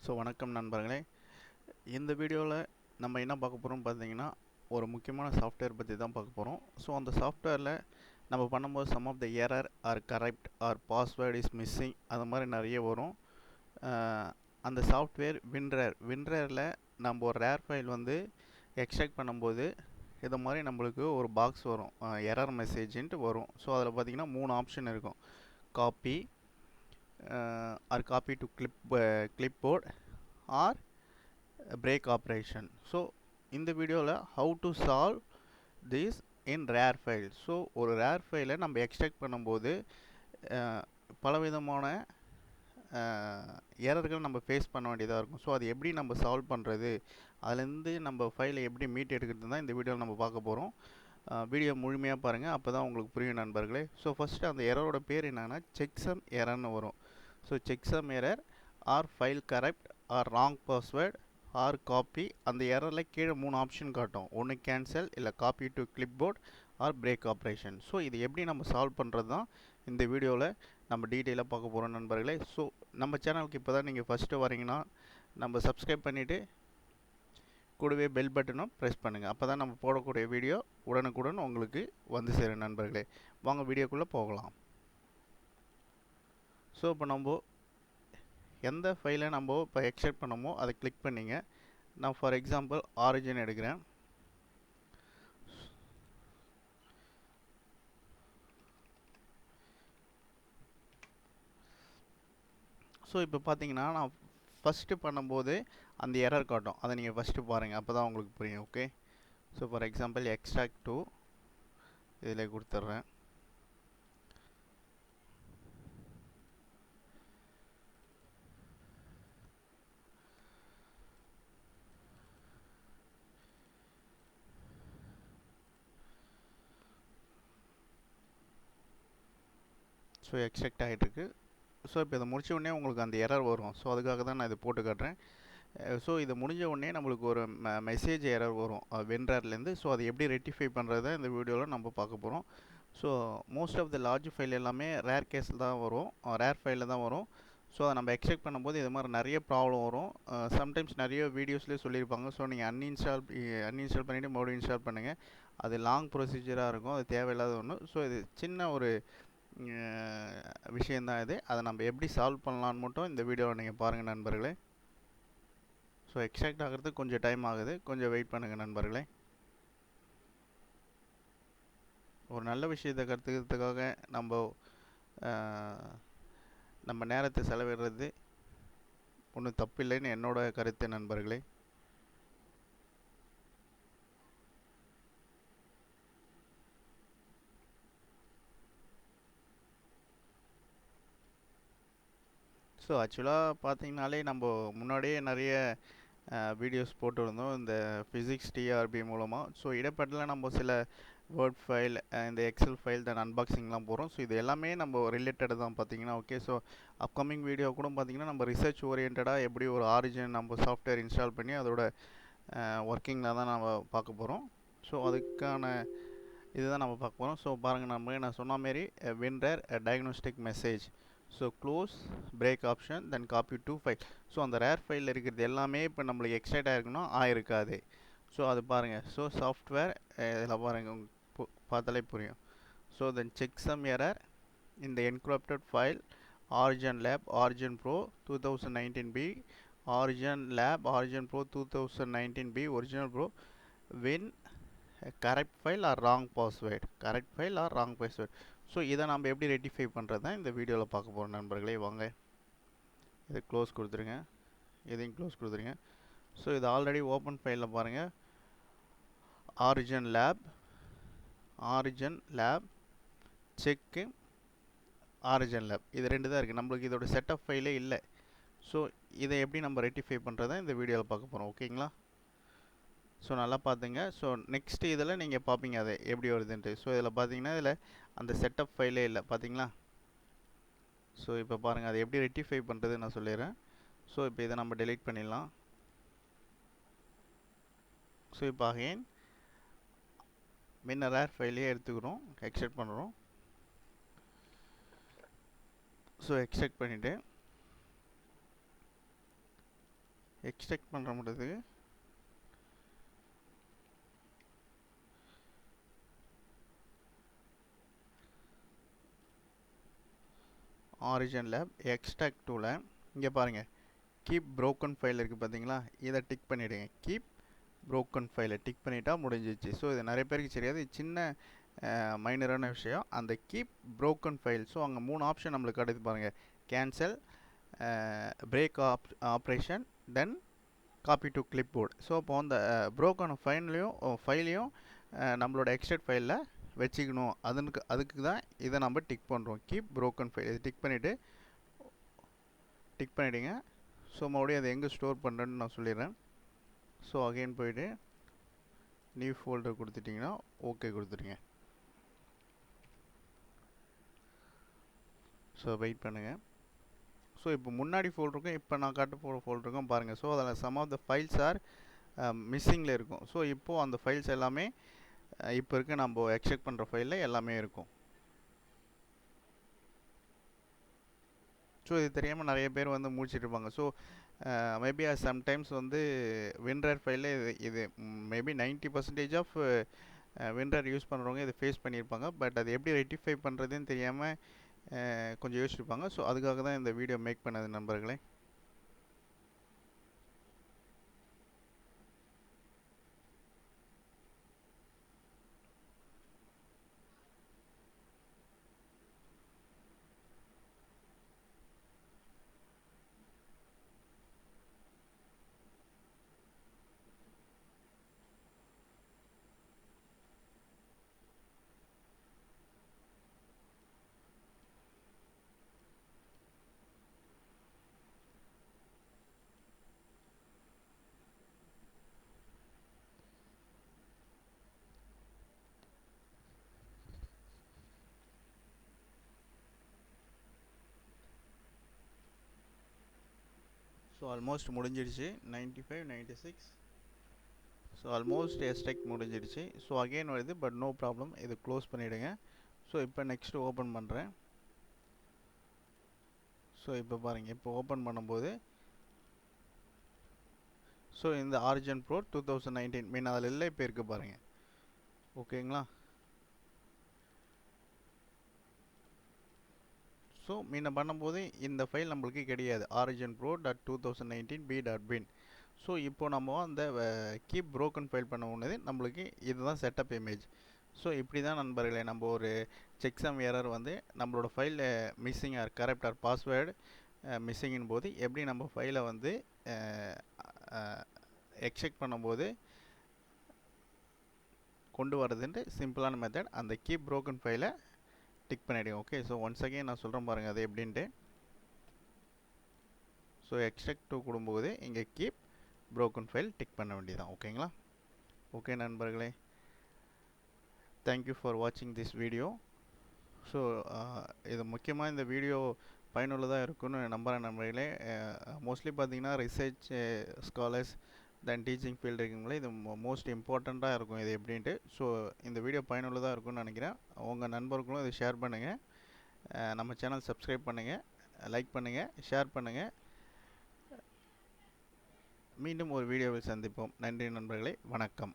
So வணக்கம் நண்பர்களே. இந்த வீடியோவில் நம்ம என்ன பார்க்க போகிறோம்னு பார்த்தீங்கன்னா, ஒரு முக்கியமான சாஃப்ட்வேர் பற்றி தான் பார்க்க போகிறோம். ஸோ அந்த சாஃப்ட்வேரில் நம்ம பண்ணும்போது some of the error or correct or password is missing அது மாதிரி நிறைய வரும். அந்த சாஃப்ட்வேர் வின்ரேரில் நம்ம ஒரு ரேர் ஃபைல் வந்து எக்ஸ்ட்ராக்ட் பண்ணும்போது இது மாதிரி நம்மளுக்கு ஒரு பாக்ஸ் வரும், எரர் மெசேஜ்ன்ட்டு வரும். ஸோ அதில் பார்த்தீங்கன்னா 3 ஆப்ஷன் இருக்கும். Copy or copy to clipboard or break operation. So இந்த வீடியோவில் how to solve this in rare file. So ஒரு ரேர் ஃபைலை நம்ம எக்ஸ்ட்ராக்ட் பண்ணும்போது பலவிதமான எரர்கள் நம்ம ஃபேஸ் பண்ண வேண்டியதாக இருக்கும். ஸோ அது எப்படி நம்ம சால்வ் பண்ணுறது, அதுலேருந்து நம்ம ஃபைலை எப்படி மீட் எடுக்கிறது தான் இந்த வீடியோவில் நம்ம பார்க்க போகிறோம். வீடியோ முழுமையாக பாருங்கள், அப்போ தான் உங்களுக்கு புரியும் நண்பர்களே. ஸோ ஃபஸ்ட்டு அந்த எரரோட பேர் என்னன்னா செக்ஸம் எரர்னு வரும். So checksum error or file correct or wrong password or copy. அந்த எரரில் கீழே 3 ஆப்ஷன் காட்டும். ஒன்று கேன்சல், இல்லை copy to clipboard or break operation. So இது எப்படி நம்ம சால்வ் பண்ணுறது தான் இந்த வீடியோவில் நம்ம டீட்டெயிலாக பார்க்க போகிறோம் நண்பர்களே. ஸோ நம்ம சேனலுக்கு இப்போ தான் நீங்கள் ஃபஸ்ட்டு வரீங்கன்னா நம்ம சப்ஸ்கிரைப் பண்ணிவிட்டு கூடவே பெல் பட்டனும் ப்ரெஸ் பண்ணுங்கள். அப்போ தான் நம்ம போடக்கூடிய வீடியோ உடனுக்குடன் உங்களுக்கு வந்து சேரும் நண்பர்களே. வாங்க வீடியோக்குள்ளே போகலாம். ஸோ இப்போ நம்ம எந்த ஃபைலை நம்ம இப்போ எக்ஸ்ட்ராக்ட் பண்ணமோ அதை கிளிக் பண்ணிங்க. நான் ஃபார் எக்ஸாம்பிள் ஆரிஜின் எடுக்கிறேன். ஸோ இப்போ பார்த்தீங்கன்னா நான் ஃபஸ்ட்டு பண்ணும்போது அந்த எரர் காட்டும், அதை நீங்கள் ஃபஸ்ட்டு பாருங்கள், அப்போ தான் உங்களுக்கு புரியும். Okay. So for example extract to இதில் கொடுத்துட்றேன். ஸோ எக்ஸ்ட்ராக்ட் ஆகிட்டுருக்கு. ஸோ இப்போ இதை முடிச்ச உடனே உங்களுக்கு அந்த எரர் வரும். ஸோ அதுக்காக தான் நான் இதை போட்டு காட்டுறேன். ஸோ இது முடிஞ்ச உடனே நம்மளுக்கு ஒரு மெசேஜ் எரர் வரும் WinRARலேருந்து. ஸோ அதை எப்படி ரெக்டிஃபை பண்ணுறத இந்த வீடியோவில் நம்ம பார்க்க போகிறோம். So most of the large file எல்லாமே ரேர் கேஸில் தான் வரும், ரேர் ஃபைலில் தான் வரும். ஸோ அதை நம்ம எக்ஸ்ட்ராக்ட் பண்ணும்போது இது மாதிரி நிறைய ப்ராப்ளம் வரும். சம்டைம்ஸ் நிறைய வீடியோஸ்லேயே சொல்லியிருப்பாங்க. ஸோ நீங்கள் அன்இன்ஸ்டால் பண்ணிவிட்டு மறுபடியும் இன்ஸ்டால் பண்ணுங்கள். அது லாங் ப்ரொசீஜராக இருக்கும், அது தேவையில்லாத ஒன்று. ஸோ இது சின்ன ஒரு விஷயந்தான் இது. அதை நம்ம எப்படி சால்வ் பண்ணலான்னு மட்டும் இந்த வீடியோவை நீங்கள் பாருங்கள் நண்பர்களே. ஸோ எக்ஸ்ட்ராக்ட் ஆகிறதுக்கு கொஞ்சம் டைம் ஆகுது, கொஞ்சம் வெயிட் பண்ணுங்கள் நண்பர்களே. ஒரு நல்ல விஷயத்தை கற்றுக்கிறதுக்காக நம்ம நேரத்தை செலவிடுறது ஒன்றும் தப்பில்லைன்னு என்னோட கருத்து நண்பர்களே. ஸோ ஆக்சுவலாக பார்த்தீங்கனாலே நம்ம முன்னாடியே நிறைய வீடியோஸ் போட்டுருந்தோம் இந்த ஃபிசிக்ஸ் டிஆர்பி மூலமாக. ஸோ இடைப்பட்டில் நம்ம சில வேர்ட் ஃபைல், இந்த எக்ஸல் ஃபைல் தான் அன்பாக்சிங்லாம் போகிறோம். ஸோ இது எல்லாமே நம்ம ரிலேட்டட் தான் பார்த்தீங்கன்னா. ஓகே. ஸோ அப்கமிங் வீடியோ கூட பார்த்தீங்கன்னா நம்ம ரிசர்ச் ஓரியன்டாக எப்படி ஒரு ஆரிஜின் நம்ம சாஃப்ட்வேர் இன்ஸ்டால் பண்ணி அதோட ஒர்க்கிங்கில் தான் நம்ம பார்க்க போகிறோம். ஸோ அதுக்கான இதுதான் நம்ம பார்க்க போகிறோம். ஸோ பாருங்கள், நான் சொன்ன மாரி WinRAR diagnostic message. So close break option then copy to file. So அந்த ரேர் ஃபைலில் இருக்கிறது எல்லாமே இப்போ நம்மளுக்கு எக்ஸ்ட்ராக்ட் ஆகிருக்கணும், ஆயிருக்காது. ஸோ அது பாருங்கள். ஸோ சாஃப்ட்வேர் இதில் பாருங்கள், பார்த்தாலே புரியும். ஸோ தென் செக்ஸம் எரர் இந்த encrypted file Origin Lab Origin Pro 2019B Origin Lab Origin Pro 2019B Original Pro Win correct file R wrong password. So இதை நம்ம எப்படி ரெக்டிஃபை பண்ணுறது தான் இந்த வீடியோவில் பார்க்க போகிறோம் நண்பர்களே. வாங்க இதை க்ளோஸ் கொடுத்துருங்க, இதையும் க்ளோஸ் கொடுத்துருங்க. ஸோ இது ஆல்ரெடி ஓப்பன் ஃபைலில் பாருங்கள். ஆரிஜின் லேப் செக்கு ஆரிஜின் லேப் இது 2 தான் இருக்குது. நம்மளுக்கு இதோட செட்டப் ஃபைலே இல்லை. ஸோ இதை எப்படி நம்ம ரெக்டிஃபை பண்ணுறதை இந்த வீடியோவில் பார்க்க போகிறோம். ஓகேங்களா? ஸோ நல்லா பார்த்துங்க. ஸோ நெக்ஸ்ட் இதில் நீங்கள் பார்ப்பீங்க அதை எப்படி வருதுன்ட்டு. ஸோ இதில் பார்த்தீங்கன்னா இதில் அந்த செட்டப் ஃபைலே இல்லை, பார்த்தீங்களா? ஸோ இப்போ பாருங்கள், அதை எப்படி ரெக்டிஃபை பண்ணுறது நான் சொல்லிடுறேன். ஸோ இப்போ இதை நம்ம டெலீட் பண்ணிடலாம். ஸோ இப்போ அகைன் WinRAR ஃபைலே எடுத்துக்கிறோம், எக்ஸ்ட்ராக்ட் பண்ணுறோம். ஸோ எக்ஸ்ட்ராக்ட் பண்ணிவிட்டு எக்ஸ்ட்ராக்ட் பண்ணுற முடியுது. ஆரிஜின் லேப் எக்ஸ்ட்ராக்ட் டூவில் இங்கே பாருங்கள், கீப் ப்ரோக்கன் ஃபைல் இருக்குது பார்த்தீங்களா, இதை டிக் பண்ணிவிடுங்க. கீப் ப்ரோக்கன் ஃபைலை டிக் பண்ணிட்டா முடிஞ்சிச்சு. ஸோ இது நிறைய பேருக்கு தெரியாது, இது சின்ன மைனரான விஷயம். அந்த கீப் ப்ரோக்கன் ஃபைல், ஸோ அங்கே 3 ஆப்ஷன் நம்மளுக்கு கிடைக்குது பாருங்கள். Cancel, break operation, then copy to clipboard. So இப்போ அந்த ப்ரோக்கன் ஃபைலையும் நம்மளோட எக்ஸ்ட்ராக்ட் ஃபைலில் வச்சுக்கணும். அதுக்கு தான் இதை நம்ம டிக் பண்ணுறோம். கீப் ப்ரோக்கன் ஃபைல் இது டிக் பண்ணிவிடுங்க. ஸோ மறுபடியும் அதை எங்கே ஸ்டோர் பண்ணுறேன்னு நான் சொல்லிடுறேன். ஸோ அகைன் போய்ட்டு நியூ ஃபோல்டர் கொடுத்துட்டிங்கன்னா ஓகே கொடுத்துருங்க. ஸோ வெயிட் பண்ணுங்கள். ஸோ இப்போ முன்னாடி ஃபோல்டருக்கும் இப்போ நான் காட்ட போகிற ஃபோல்டருக்கும் பாருங்கள். ஸோ அதில் some of the files are மிஸ்ஸிங்கில் இருக்கும். ஸோ இப்போது அந்த ஃபைல்ஸ் எல்லாமே இப்போ இருக்க நம்ம எக்ஸ்ட்ராக்ட் பண்ணுற ஃபைலில் எல்லாமே இருக்கும். ஸோ இது தெரியாமல் நிறைய பேர் வந்து முடிச்சுட்டு இருப்பாங்க. ஸோ மேபி சம்டைம்ஸ் வந்து WinRAR ஃபைலில் இது மேபி 90% ஆஃப் WinRAR யூஸ் பண்ணுறவங்க இதை ஃபேஸ் பண்ணியிருப்பாங்க. பட் அது எப்படி ரெக்டிஃபை பண்ணுறதுன்னு தெரியாமல் கொஞ்சம் யோசிச்சிருப்பாங்க. ஸோ அதுக்காக தான் இந்த வீடியோ மேக் பண்ணது நண்பர்களே. ஸோ ஆல்மோஸ்ட் முடிஞ்சிடுச்சு. 95, 96. ஸோ ஆல்மோஸ்ட் எக்ஸ்ட்ராக்ட் முடிஞ்சிடுச்சு. ஸோ அகெயின் வருது, பட் நோ ப்ராப்ளம். இது க்ளோஸ் பண்ணிவிடுங்க. ஸோ இப்போ நெக்ஸ்ட்டு ஓப்பன் பண்ணுறேன். ஸோ இப்போ பாருங்கள், இப்போ ஓப்பன் பண்ணும்போது ஸோ இந்த ஆரிஜின் ப்ரோ 2019 மீன் அதில் இல்லை, இப்போ இருக்குது பாருங்கள். ஓகேங்களா? ஸோ முன்ன பண்ணும்போது இந்த ஃபைல் நம்மளுக்கு கிடையாது, ஆரிஜின் ப்ரோ .2019b.bin. ஸோ இப்போ நம்ம அந்த கீப் ப்ரோக்கன் ஃபைல் பண்ண உடனே நம்மளுக்கு இதுதான் செட்டப் இமேஜ். ஸோ இப்படி தான் நண்பர்களே நம்ம ஒரு செக்ஸம் எரர் வந்து நம்மளோட file missing or correct or password மிஸ்ஸிங்கின் போது எப்படி நம்ம ஃபைலை வந்து எக்ஸ்ட்ராக்ட் பண்ணும்போது கொண்டு வரதுன்ட்டு சிம்பிளான மெத்தட். அந்த கீப் ப்ரோக்கன் ஃபைலை டிக் பண்ணிவிடுங்க. ஓகே, ஸோ ஒன்ஸ் அகெயின் நான் சொல்கிறேன் பாருங்கள் அது எப்படின்ட்டு. ஸோ எக்ஸ்ட்ராக்ட் டூ கொடுக்கும்போது இங்கே கீப் ப்ரோக்கன் ஃபைல் டிக் பண்ண வேண்டியதான். ஓகேங்களா? ஓகே நண்பர்களே, தேங்க்யூ ஃபார் வாட்சிங் திஸ் வீடியோ. ஸோ இது முக்கியமாக இந்த வீடியோ பயனுள்ளதாக இருக்குன்னு நம்புகிறேன் நண்பர்களே. மோஸ்ட்லி பார்த்தீங்கன்னா ரிசர்ச் ஸ்காலர்ஸ் தென் டீச்சிங் ஃபீல்டு இருக்குங்களே, இது மோஸ்ட் இம்பார்ட்டண்ட்டாக இருக்கும் இது எப்படின்ட்டு. ஸோ இந்த வீடியோ பயனுள்ளதாக இருக்கும்னு நினைக்கிறேன். உங்கள் நண்பர்களும் இதை ஷேர் பண்ணுங்கள். நம்ம சேனல் சப்ஸ்கிரைப் பண்ணுங்கள், லைக் பண்ணுங்கள், ஷேர் பண்ணுங்கள். மீண்டும் ஒரு வீடியோவில் சந்திப்போம். நன்றி நண்பர்களே, வணக்கம்.